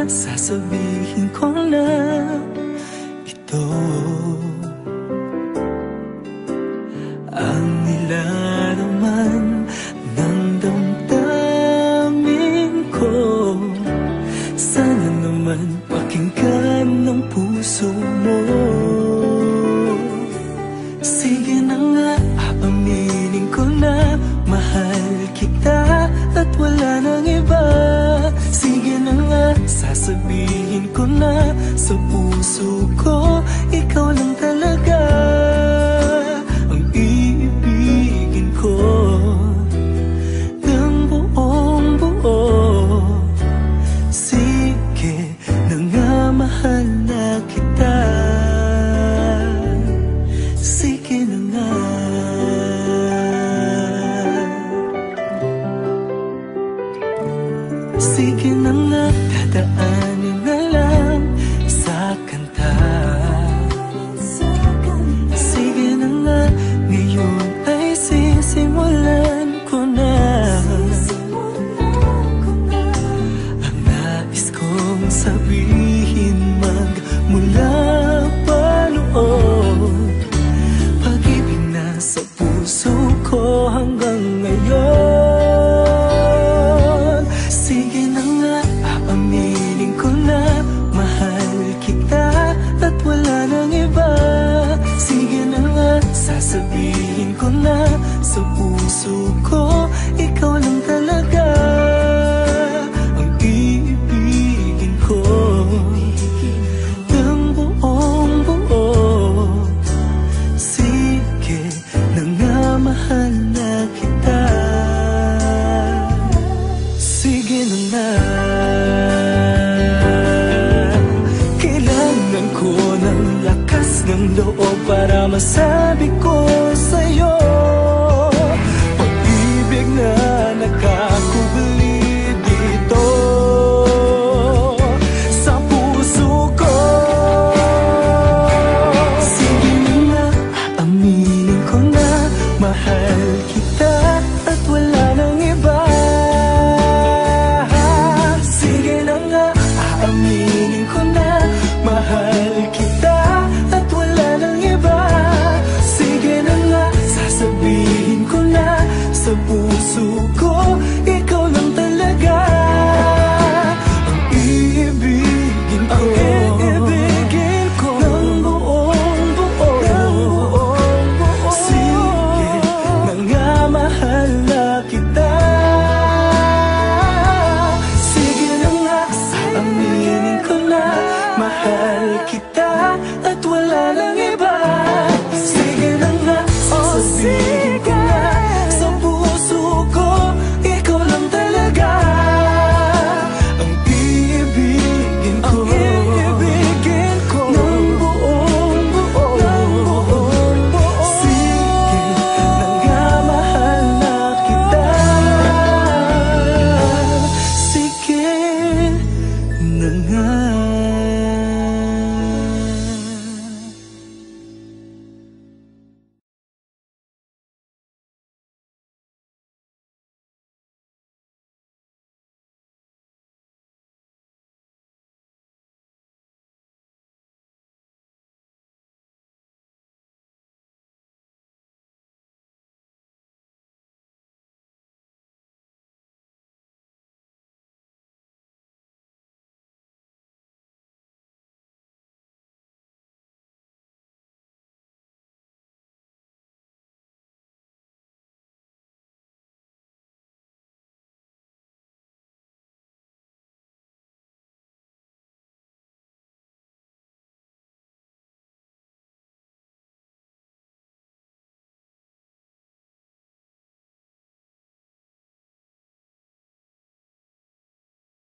sasabihin ko na ito ang nilalaman ng damdamin ko. Sana naman pakinggan ng puso mo. Sige na nga, aaminin ko na mahal kita at wala nang iba. Sige na nga, sasabihin ko na sa puso ko, ikaw lang talaga ang iibigin ko ng buong buo. Sige na nga, mahal na kita. Sige na nga. Sige na nga, dadaanin na lang sa kanta. Sige na nga, ngayon ay sisimulan ko na ang nais kong sabihin magmula pa noon. Pag-ibig na sa puso ko hanggang ngayon. Sige na nga, aaminin ko na mahal kita at wala nang iba. Sige na nga, sasabihin ko na sa puso ko, ikaw lang talaga ang iibigin ko ng buong buo. Sige na nga, mahal na kita. Sige na nga. Kailangan ko ng lakas ng loob para masabi ko sa'yo, pag-ibig na nakakubli dito sa puso ko. Sige na nga, aaminin ko na mahal kita at wala nang iba. Sige na nga, aaminin ko na mahal kita at wala nang iba. Sige na nga, sasabihin ko na sa puso ko, ikaw lang talaga ang iibigin ko, ng buong buo. Sige na nga, mahal na kita. Sige na nga, aaminin ko na mahal kita.